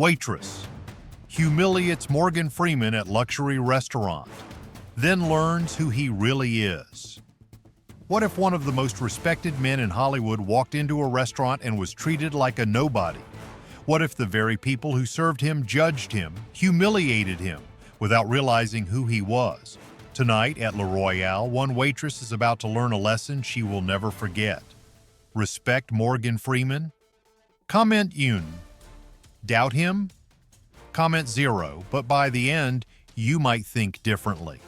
Waitress humiliates Morgan Freeman at luxury restaurant, then learns who he really is. What if one of the most respected men in Hollywood walked into a restaurant and was treated like a nobody? What if the very people who served him judged him, humiliated him, without realizing who he was? Tonight at Le Royale, one waitress is about to learn a lesson she will never forget. Respect Morgan Freeman? Comment un. Doubt him? Comment 0, but by the end, you might think differently.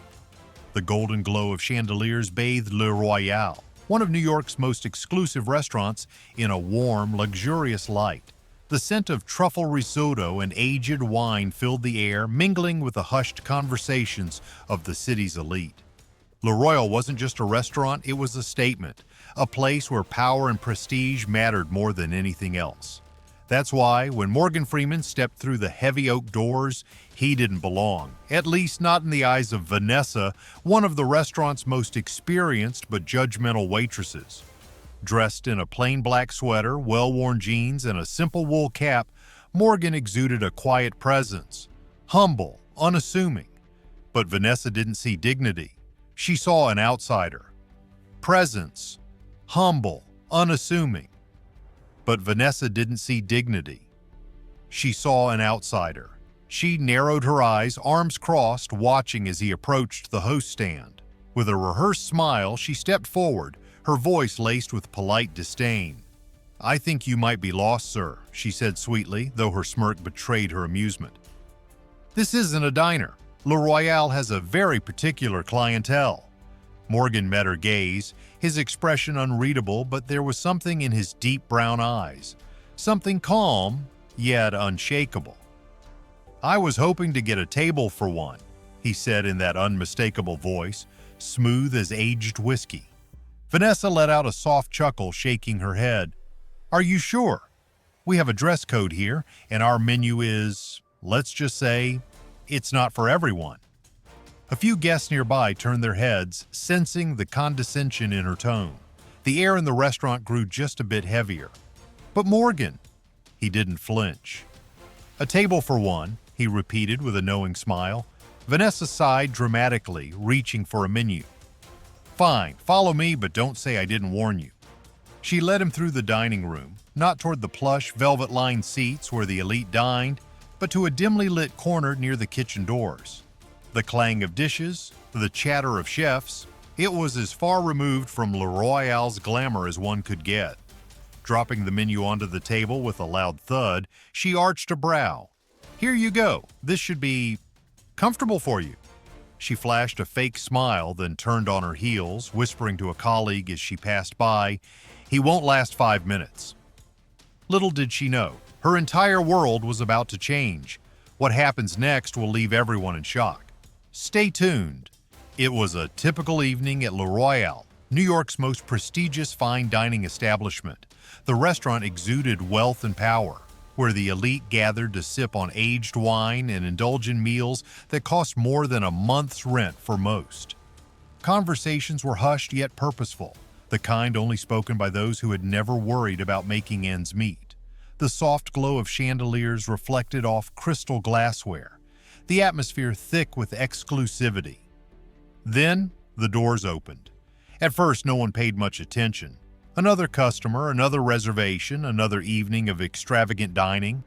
The golden glow of chandeliers bathed Le Royale, one of New York's most exclusive restaurants, in a warm, luxurious light. The scent of truffle risotto and aged wine filled the air, mingling with the hushed conversations of the city's elite. Le Royale wasn't just a restaurant, it was a statement, a place where power and prestige mattered more than anything else. That's why, when Morgan Freeman stepped through the heavy oak doors, he didn't belong, at least not in the eyes of Vanessa, one of the restaurant's most experienced but judgmental waitresses. Dressed in a plain black sweater, well-worn jeans, and a simple wool cap, Morgan exuded a quiet presence, humble, unassuming. But Vanessa didn't see dignity. She saw an outsider. Presence, humble, unassuming. But Vanessa didn't see dignity. She saw an outsider. She narrowed her eyes, arms crossed, watching as he approached the host stand. With a rehearsed smile, she stepped forward, her voice laced with polite disdain. "I think you might be lost, sir," she said sweetly, though her smirk betrayed her amusement. "This isn't a diner. Le Royale has a very particular clientele." Morgan met her gaze, his expression unreadable, but there was something in his deep brown eyes, something calm, yet unshakable. "I was hoping to get a table for one," he said in that unmistakable voice, smooth as aged whiskey. Vanessa let out a soft chuckle, shaking her head. "Are you sure? We have a dress code here, and our menu is, let's just say, it's not for everyone." A few guests nearby turned their heads, sensing the condescension in her tone. The air in the restaurant grew just a bit heavier. "But Morgan," he didn't flinch. "A table for one," he repeated with a knowing smile. Vanessa sighed dramatically, reaching for a menu. "Fine, follow me, but don't say I didn't warn you." She led him through the dining room, not toward the plush, velvet-lined seats where the elite dined, but to a dimly lit corner near the kitchen doors. The clang of dishes, the chatter of chefs, it was as far removed from Le Royale's glamour as one could get. Dropping the menu onto the table with a loud thud, she arched a brow. "Here you go. This should be comfortable for you." She flashed a fake smile, then turned on her heels, whispering to a colleague as she passed by, "He won't last 5 minutes." Little did she know, her entire world was about to change. What happens next will leave everyone in shock. Stay tuned. It was a typical evening at Le Royale, New York's most prestigious fine dining establishment. The restaurant exuded wealth and power, where the elite gathered to sip on aged wine and indulge in meals that cost more than a month's rent for most. Conversations were hushed yet purposeful, the kind only spoken by those who had never worried about making ends meet. The soft glow of chandeliers reflected off crystal glassware, the atmosphere thick with exclusivity. Then the doors opened. At first, no one paid much attention. Another customer, another reservation, another evening of extravagant dining.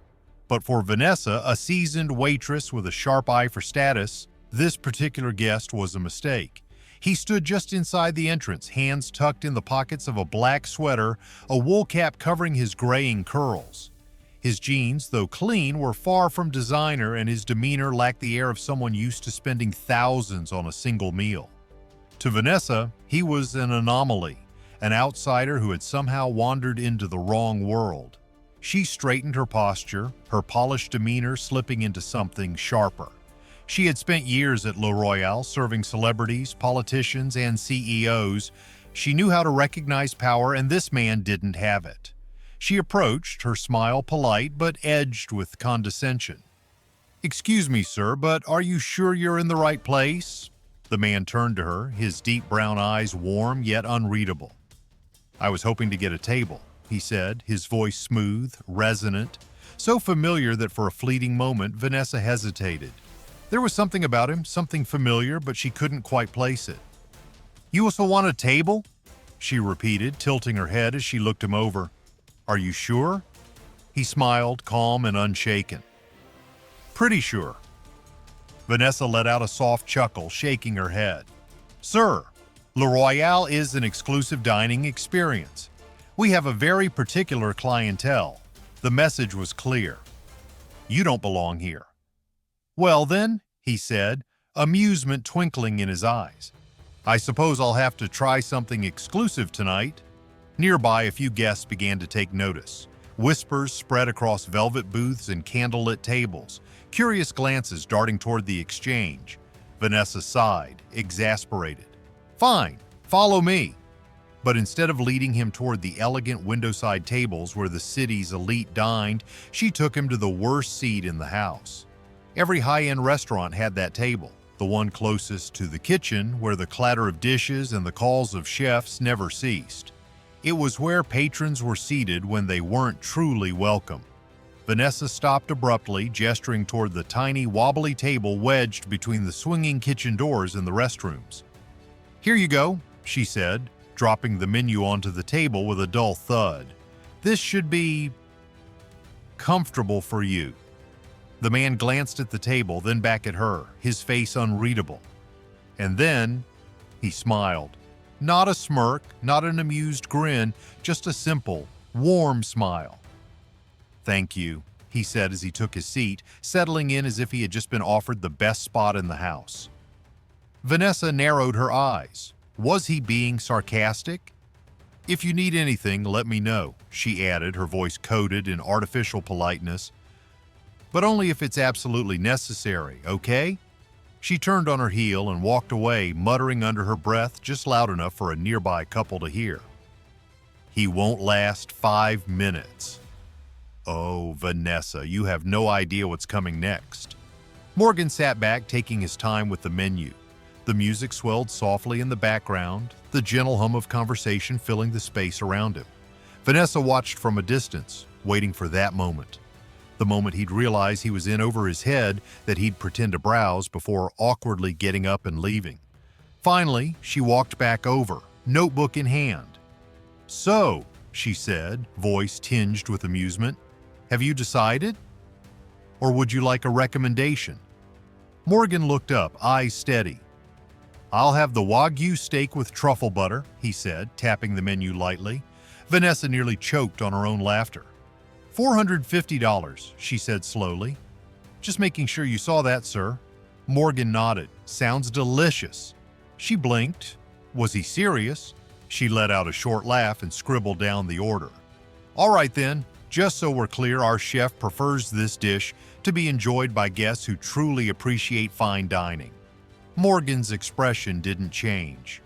But for Vanessa, a seasoned waitress with a sharp eye for status, this particular guest was a mistake. He stood just inside the entrance, hands tucked in the pockets of a black sweater, a wool cap covering his graying curls. His jeans, though clean, were far from designer, and his demeanor lacked the air of someone used to spending thousands on a single meal. To Vanessa, he was an anomaly, an outsider who had somehow wandered into the wrong world. She straightened her posture, her polished demeanor slipping into something sharper. She had spent years at Le Royale serving celebrities, politicians, and CEOs. She knew how to recognize power, and this man didn't have it. She approached, her smile polite but edged with condescension. "Excuse me, sir, but are you sure you're in the right place?" The man turned to her, his deep brown eyes warm yet unreadable. "I was hoping to get a table," he said, his voice smooth, resonant. So familiar that for a fleeting moment, Vanessa hesitated. There was something about him, something familiar, but she couldn't quite place it. "You also want a table?" she repeated, tilting her head as she looked him over. "Are you sure?" He smiled, calm and unshaken. "Pretty sure." Vanessa let out a soft chuckle, shaking her head. "Sir, Le Royale is an exclusive dining experience. We have a very particular clientele." The message was clear. "You don't belong here." "Well then," he said, amusement twinkling in his eyes, "I suppose I'll have to try something exclusive tonight." Nearby, a few guests began to take notice. Whispers spread across velvet booths and candlelit tables, curious glances darting toward the exchange. Vanessa sighed, exasperated. "Fine, follow me." But instead of leading him toward the elegant windowside tables where the city's elite dined, she took him to the worst seat in the house. Every high-end restaurant had that table, the one closest to the kitchen where the clatter of dishes and the calls of chefs never ceased. It was where patrons were seated when they weren't truly welcome. Vanessa stopped abruptly, gesturing toward the tiny, wobbly table wedged between the swinging kitchen doors and the restrooms. "Here you go," she said, dropping the menu onto the table with a dull thud. "This should be comfortable for you." The man glanced at the table, then back at her, his face unreadable. And then he smiled. Not a smirk, not an amused grin, just a simple, warm smile. "Thank you," he said as he took his seat, settling in as if he had just been offered the best spot in the house. Vanessa narrowed her eyes. Was he being sarcastic? "If you need anything, let me know," she added, her voice coated in artificial politeness. "But only if it's absolutely necessary, okay?" She turned on her heel and walked away, muttering under her breath just loud enough for a nearby couple to hear. "He won't last 5 minutes." "Oh, Vanessa, you have no idea what's coming next." Morgan sat back, taking his time with the menu. The music swelled softly in the background, the gentle hum of conversation filling the space around him. Vanessa watched from a distance, waiting for that moment. The moment he'd realize he was in over his head, that he'd pretend to browse before awkwardly getting up and leaving. Finally, she walked back over, notebook in hand. "So," she said, voice tinged with amusement, "have you decided? Or would you like a recommendation?" Morgan looked up, eyes steady. "I'll have the Wagyu steak with truffle butter," he said, tapping the menu lightly. Vanessa nearly choked on her own laughter. $450, she said slowly. "Just making sure you saw that, sir." Morgan nodded. "Sounds delicious." She blinked. Was he serious? She let out a short laugh and scribbled down the order. "All right then, just so we're clear, our chef prefers this dish to be enjoyed by guests who truly appreciate fine dining." Morgan's expression didn't change.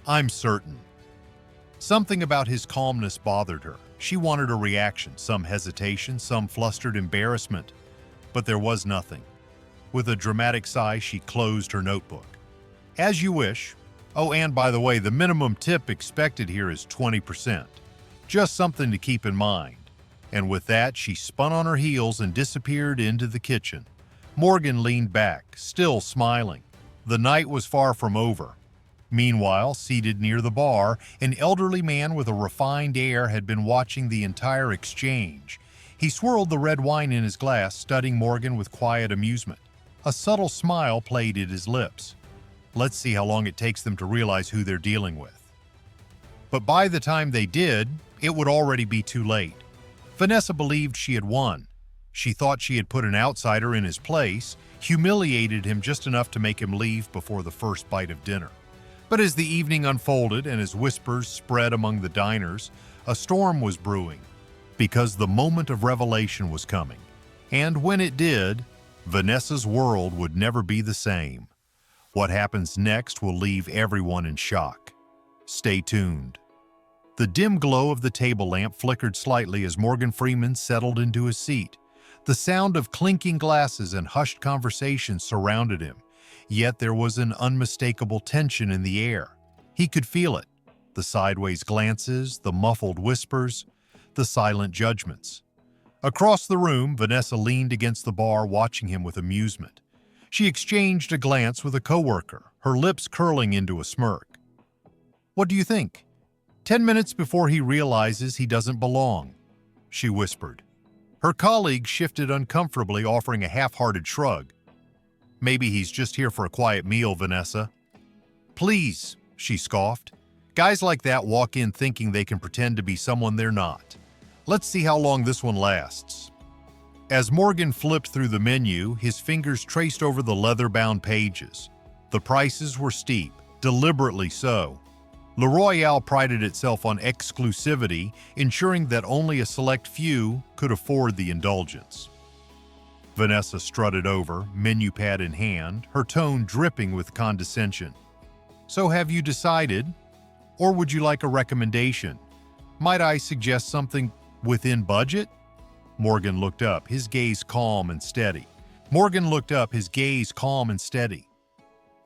"I'm certain." Something about his calmness bothered her. She wanted a reaction, some hesitation, some flustered embarrassment, but there was nothing. With a dramatic sigh, she closed her notebook. "As you wish. Oh, and by the way, the minimum tip expected here is 20%. Just something to keep in mind." And with that, she spun on her heels and disappeared into the kitchen. Morgan leaned back, still smiling. The night was far from over. Meanwhile, seated near the bar, an elderly man with a refined air had been watching the entire exchange. He swirled the red wine in his glass, studying Morgan with quiet amusement. A subtle smile played at his lips. Let's see how long it takes them to realize who they're dealing with. But by the time they did, it would already be too late. Vanessa believed she had won. She thought she had put an outsider in his place, humiliated him just enough to make him leave before the first bite of dinner. But as the evening unfolded and as whispers spread among the diners, a storm was brewing, because the moment of revelation was coming. And when it did, Vanessa's world would never be the same. What happens next will leave everyone in shock. Stay tuned. The dim glow of the table lamp flickered slightly as Morgan Freeman settled into his seat. The sound of clinking glasses and hushed conversation surrounded him, yet there was an unmistakable tension in the air. He could feel it. The sideways glances, the muffled whispers, the silent judgments. Across the room, Vanessa leaned against the bar, watching him with amusement. She exchanged a glance with a coworker, her lips curling into a smirk. "What do you think?" 10 minutes before he realizes he doesn't belong, she whispered. Her colleague shifted uncomfortably, offering a half-hearted shrug. "Maybe he's just here for a quiet meal, Vanessa." "Please," she scoffed. "Guys like that walk in thinking they can pretend to be someone they're not. Let's see how long this one lasts." As Morgan flipped through the menu, his fingers traced over the leather-bound pages. The prices were steep, deliberately so. Le Royale prided itself on exclusivity, ensuring that only a select few could afford the indulgence. Vanessa strutted over, menu pad in hand, her tone dripping with condescension. "So have you decided? Or would you like a recommendation? Might I suggest something within budget?" Morgan looked up, his gaze calm and steady.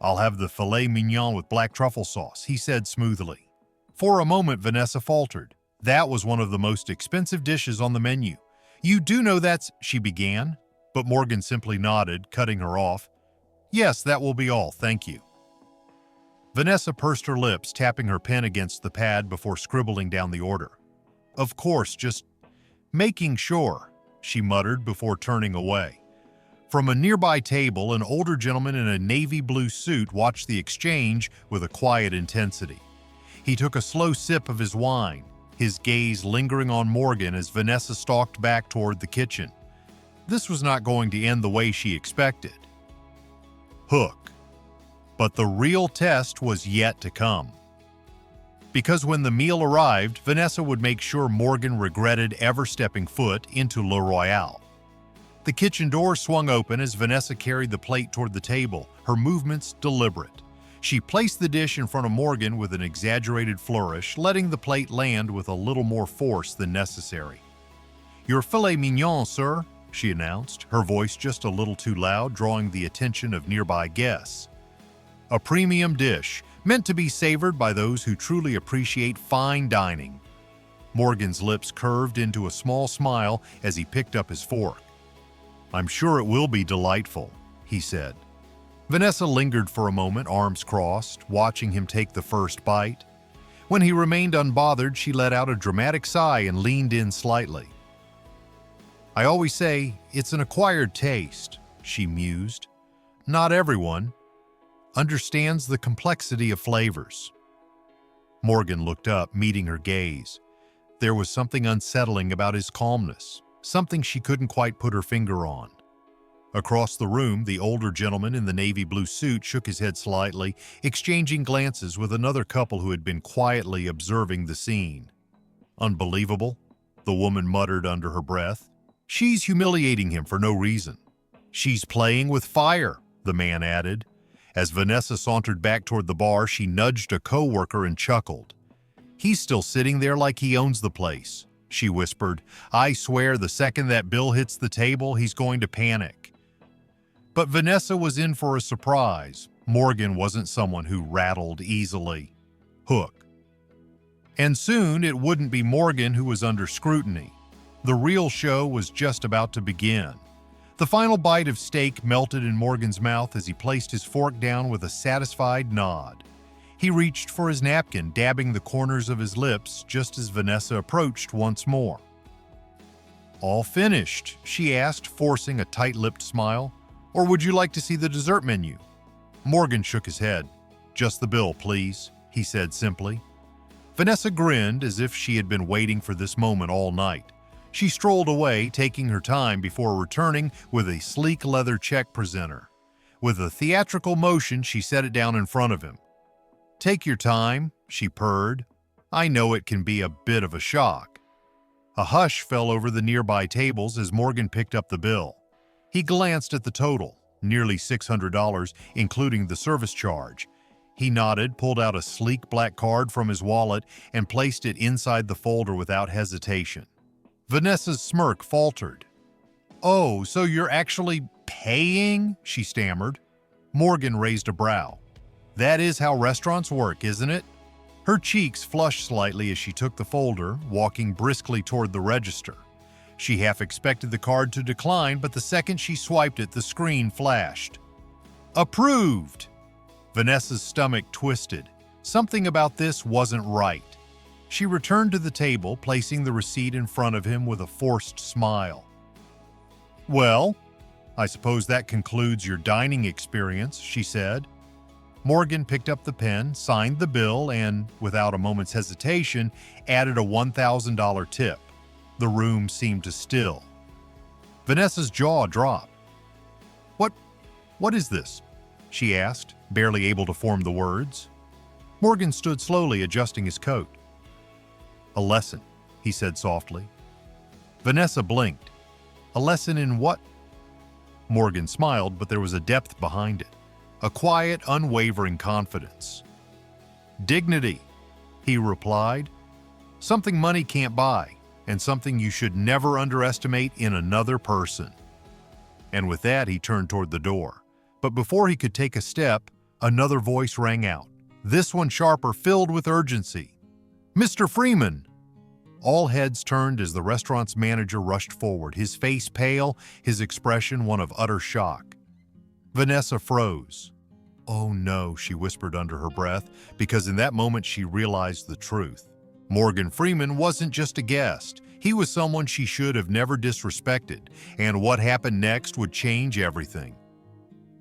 "I'll have the filet mignon with black truffle sauce," he said smoothly. For a moment, Vanessa faltered. That was one of the most expensive dishes on the menu. "You do know that's—" she began, but Morgan simply nodded, cutting her off. "Yes, that will be all, thank you." Vanessa pursed her lips, tapping her pen against the pad before scribbling down the order. "Of course, just making sure," she muttered before turning away. From a nearby table, an older gentleman in a navy blue suit watched the exchange with a quiet intensity. He took a slow sip of his wine, his gaze lingering on Morgan as Vanessa stalked back toward the kitchen. This was not going to end the way she expected. Hook. But the real test was yet to come. Because when the meal arrived, Vanessa would make sure Morgan regretted ever stepping foot into Le Royale. The kitchen door swung open as Vanessa carried the plate toward the table, her movements deliberate. She placed the dish in front of Morgan with an exaggerated flourish, letting the plate land with a little more force than necessary. "Your filet mignon, sir," she announced, her voice just a little too loud, drawing the attention of nearby guests. A premium dish, meant to be savored by those who truly appreciate fine dining. Morgan's lips curved into a small smile as he picked up his fork. "I'm sure it will be delightful," he said. Vanessa lingered for a moment, arms crossed, watching him take the first bite. When he remained unbothered, she let out a dramatic sigh and leaned in slightly. "I always say it's an acquired taste," she mused. "Not everyone understands the complexity of flavors." Morgan looked up, meeting her gaze. There was something unsettling about his calmness, something she couldn't quite put her finger on. Across the room, the older gentleman in the navy blue suit shook his head slightly, exchanging glances with another couple who had been quietly observing the scene. "Unbelievable," the woman muttered under her breath. "She's humiliating him for no reason." "She's playing with fire," the man added. As Vanessa sauntered back toward the bar, she nudged a coworker and chuckled. "He's still sitting there like he owns the place," she whispered. "I swear the second that bill hits the table, he's going to panic." But Vanessa was in for a surprise. Morgan wasn't someone who rattled easily. Hook. And soon it wouldn't be Morgan who was under scrutiny. The real show was just about to begin. The final bite of steak melted in Morgan's mouth as he placed his fork down with a satisfied nod. He reached for his napkin, dabbing the corners of his lips just as Vanessa approached once more. "All finished?" she asked, forcing a tight-lipped smile. "Or would you like to see the dessert menu?" Morgan shook his head. "Just the bill, please," he said simply. Vanessa grinned as if she had been waiting for this moment all night. She strolled away, taking her time before returning with a sleek leather check presenter. With a theatrical motion, she set it down in front of him. "Take your time," she purred. "I know it can be a bit of a shock." A hush fell over the nearby tables as Morgan picked up the bill. He glanced at the total, nearly $600, including the service charge. He nodded, pulled out a sleek black card from his wallet, and placed it inside the folder without hesitation. Vanessa's smirk faltered. "Oh, so you're actually paying?" she stammered. Morgan raised a brow. "That is how restaurants work, isn't it?" Her cheeks flushed slightly as she took the folder, walking briskly toward the register. She half expected the card to decline, but the second she swiped it, the screen flashed. Approved! Vanessa's stomach twisted. Something about this wasn't right. She returned to the table, placing the receipt in front of him with a forced smile. Well, I suppose that concludes your dining experience, she said. Morgan picked up the pen, signed the bill, and, without a moment's hesitation, added a $1,000 tip. The room seemed to still. Vanessa's jaw dropped. What is this? She asked, barely able to form the words. Morgan stood slowly, adjusting his coat. A lesson, he said softly. Vanessa blinked. A lesson in what? Morgan smiled, but there was a depth behind it. A quiet, unwavering confidence. Dignity, he replied. Something money can't buy, and something you should never underestimate in another person. And with that, he turned toward the door. But before he could take a step, another voice rang out, this one sharper, filled with urgency. Mr. Freeman! All heads turned as the restaurant's manager rushed forward, his face pale, his expression one of utter shock. Vanessa froze. Oh no, she whispered under her breath, because in that moment she realized the truth. Morgan Freeman wasn't just a guest. He was someone she should have never disrespected, and what happened next would change everything.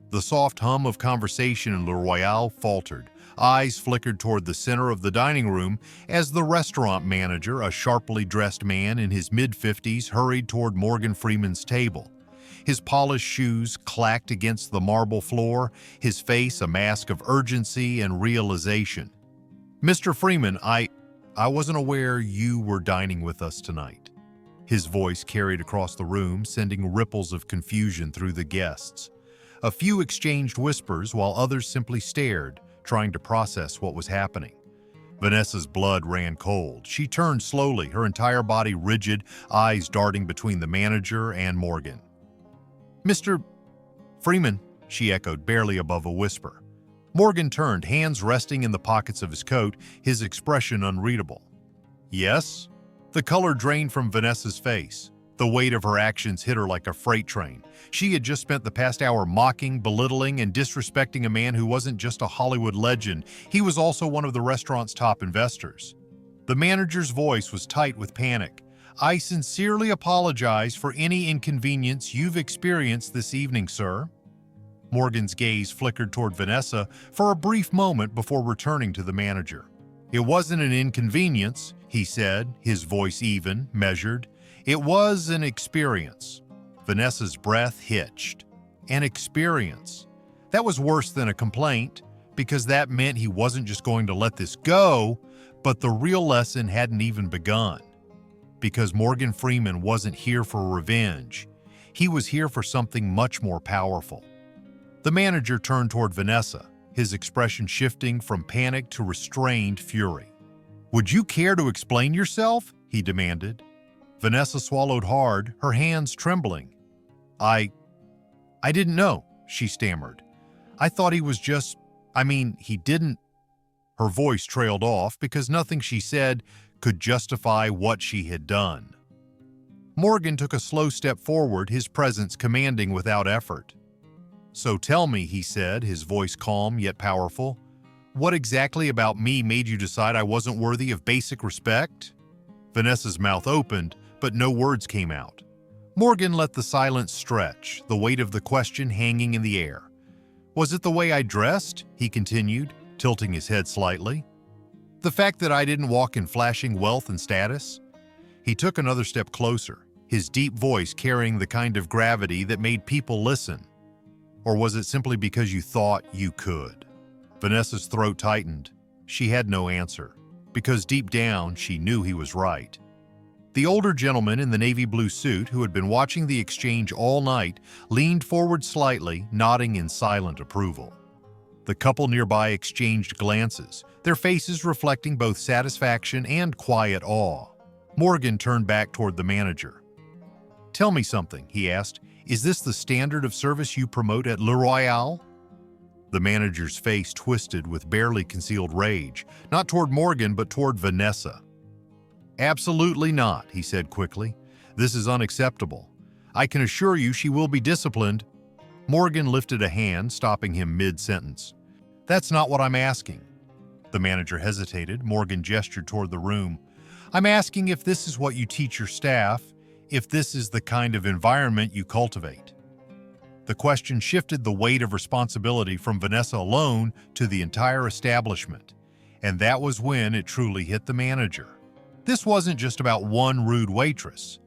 The soft hum of conversation in Le Royale faltered. Eyes flickered toward the center of the dining room as the restaurant manager, a sharply dressed man in his mid-50s, hurried toward Morgan Freeman's table. His polished shoes clacked against the marble floor, his face a mask of urgency and realization. Mr. Freeman, I wasn't aware you were dining with us tonight. His voice carried across the room, sending ripples of confusion through the guests. A few exchanged whispers while others simply stared, trying to process what was happening. Vanessa's blood ran cold. She turned slowly, her entire body rigid, eyes darting between the manager and Morgan. Mr. Freeman, she echoed, barely above a whisper. Morgan turned, hands resting in the pockets of his coat, his expression unreadable. Yes? The color drained from Vanessa's face. The weight of her actions hit her like a freight train. She had just spent the past hour mocking, belittling, and disrespecting a man who wasn't just a Hollywood legend. He was also one of the restaurant's top investors. The manager's voice was tight with panic. I sincerely apologize for any inconvenience you've experienced this evening, sir. Morgan's gaze flickered toward Vanessa for a brief moment before returning to the manager. It wasn't an inconvenience, he said, his voice even, measured. It was an experience. Vanessa's breath hitched. An experience. That was worse than a complaint, because that meant he wasn't just going to let this go, but the real lesson hadn't even begun. Because Morgan Freeman wasn't here for revenge. He was here for something much more powerful. The manager turned toward Vanessa, his expression shifting from panic to restrained fury. Would you care to explain yourself? He demanded. Vanessa swallowed hard, her hands trembling. I didn't know, she stammered. I thought he was just, he didn't. Her voice trailed off because nothing she said could justify what she had done. Morgan took a slow step forward, his presence commanding without effort. So tell me, he said, his voice calm yet powerful, what exactly about me made you decide I wasn't worthy of basic respect? Vanessa's mouth opened, but no words came out. Morgan let the silence stretch, the weight of the question hanging in the air. Was it the way I dressed? He continued, tilting his head slightly. The fact that I didn't walk in flashing wealth and status? He took another step closer, his deep voice carrying the kind of gravity that made people listen. Or was it simply because you thought you could? Vanessa's throat tightened. She had no answer, because deep down she knew he was right. The older gentleman in the navy blue suit, who had been watching the exchange all night, leaned forward slightly, nodding in silent approval. The couple nearby exchanged glances, their faces reflecting both satisfaction and quiet awe. Morgan turned back toward the manager. Tell me something, he asked. Is this the standard of service you promote at Le Royale? The manager's face twisted with barely concealed rage, not toward Morgan, but toward Vanessa. Absolutely not, he said quickly. This is unacceptable. I can assure you she will be disciplined." Morgan lifted a hand, stopping him mid-sentence. "That's not what I'm asking." The manager hesitated. Morgan gestured toward the room. "I'm asking if this is what you teach your staff, if this is the kind of environment you cultivate." The question shifted the weight of responsibility from Vanessa alone to the entire establishment, and that was when it truly hit the manager. This wasn't just about one rude waitress.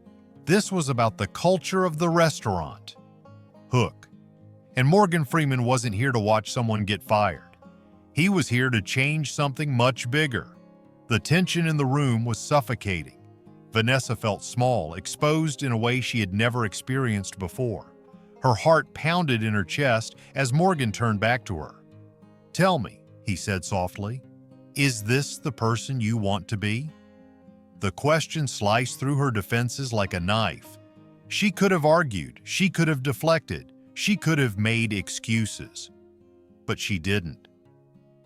This was about the culture of the restaurant. Hook. And Morgan Freeman wasn't here to watch someone get fired. He was here to change something much bigger. The tension in the room was suffocating. Vanessa felt small, exposed in a way she had never experienced before. Her heart pounded in her chest as Morgan turned back to her. "Tell me," he said softly, "is this the person you want to be?" The question sliced through her defenses like a knife. She could have argued, she could have deflected, she could have made excuses. But she didn't.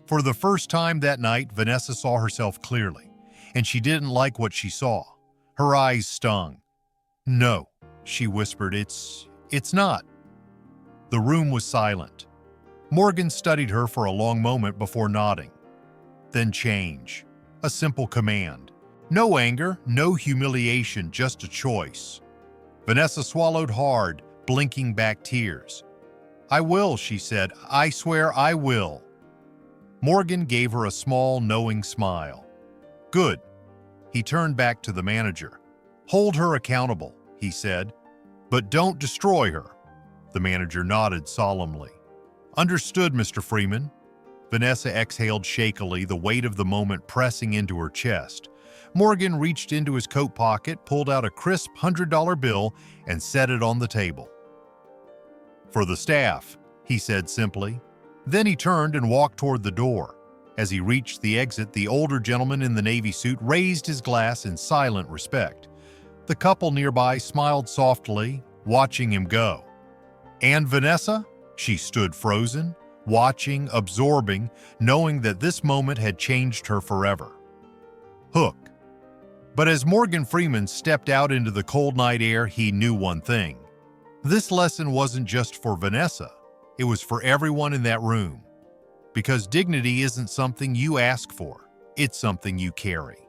For the first time that night, Vanessa saw herself clearly, and she didn't like what she saw. Her eyes stung. "No," she whispered, It's not." The room was silent. Morgan studied her for a long moment before nodding. Then change. A simple command. No anger, no humiliation, just a choice. Vanessa swallowed hard, blinking back tears. "I will," she said. "I swear I will." Morgan gave her a small, knowing smile. "Good." He turned back to the manager. "Hold her accountable," he said. "But don't destroy her." The manager nodded solemnly. "Understood, Mr. Freeman." Vanessa exhaled shakily, the weight of the moment pressing into her chest. Morgan reached into his coat pocket, pulled out a crisp $100 bill, and set it on the table. "For the staff," he said simply. Then he turned and walked toward the door. As he reached the exit, the older gentleman in the navy suit raised his glass in silent respect. The couple nearby smiled softly, watching him go. And Vanessa? She stood frozen, watching, absorbing, knowing that this moment had changed her forever. Hook. But as Morgan Freeman stepped out into the cold night air, he knew one thing. This lesson wasn't just for Vanessa. It was for everyone in that room. Because dignity isn't something you ask for. It's something you carry.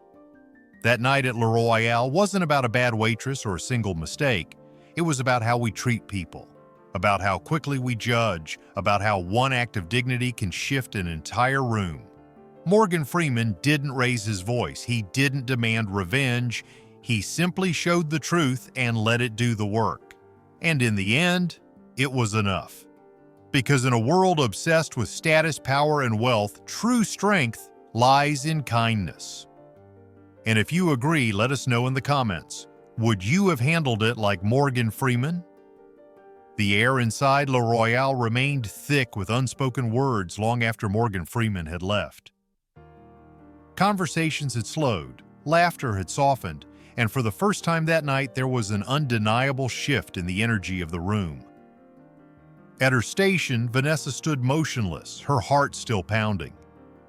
That night at Le Royale wasn't about a bad waitress or a single mistake. It was about how we treat people, about how quickly we judge, about how one act of dignity can shift an entire room. Morgan Freeman didn't raise his voice. He didn't demand revenge. He simply showed the truth and let it do the work. And in the end, it was enough. Because in a world obsessed with status, power, and wealth, true strength lies in kindness. And if you agree, let us know in the comments. Would you have handled it like Morgan Freeman? The air inside Le Royale remained thick with unspoken words long after Morgan Freeman had left. Conversations had slowed, laughter had softened, and for the first time that night there was an undeniable shift in the energy of the room. At her station, Vanessa stood motionless, her heart still pounding.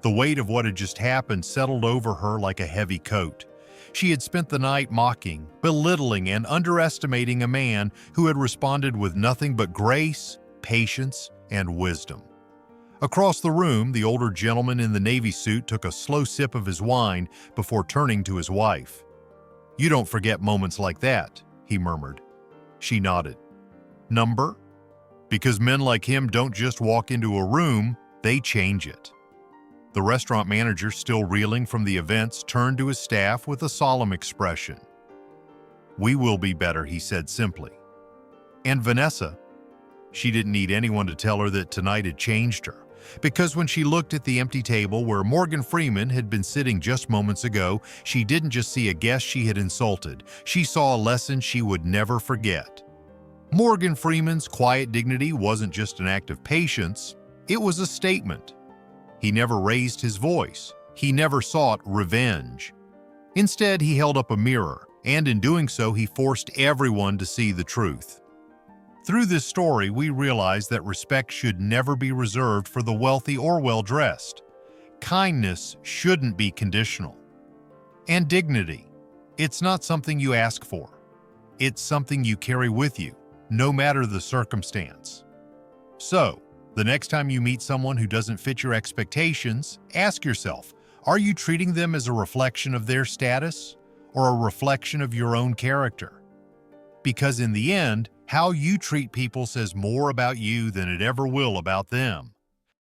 The weight of what had just happened settled over her like a heavy coat. She had spent the night mocking, belittling, and underestimating a man who had responded with nothing but grace, patience, and wisdom. Across the room, the older gentleman in the navy suit took a slow sip of his wine before turning to his wife. "You don't forget moments like that," he murmured. She nodded. "Number?" Because men like him don't just walk into a room, they change it. The restaurant manager, still reeling from the events, turned to his staff with a solemn expression. "We will be better," he said simply. And Vanessa, she didn't need anyone to tell her that tonight had changed her. Because when she looked at the empty table where Morgan Freeman had been sitting just moments ago, she didn't just see a guest she had insulted. She saw a lesson she would never forget. Morgan Freeman's quiet dignity wasn't just an act of patience, it was a statement. He never raised his voice. He never sought revenge. Instead, he held up a mirror, and in doing so, he forced everyone to see the truth. Through this story, we realize that respect should never be reserved for the wealthy or well-dressed. Kindness shouldn't be conditional. And dignity, it's not something you ask for. It's something you carry with you, no matter the circumstance. So, the next time you meet someone who doesn't fit your expectations, ask yourself, are you treating them as a reflection of their status or a reflection of your own character? Because in the end, how you treat people says more about you than it ever will about them.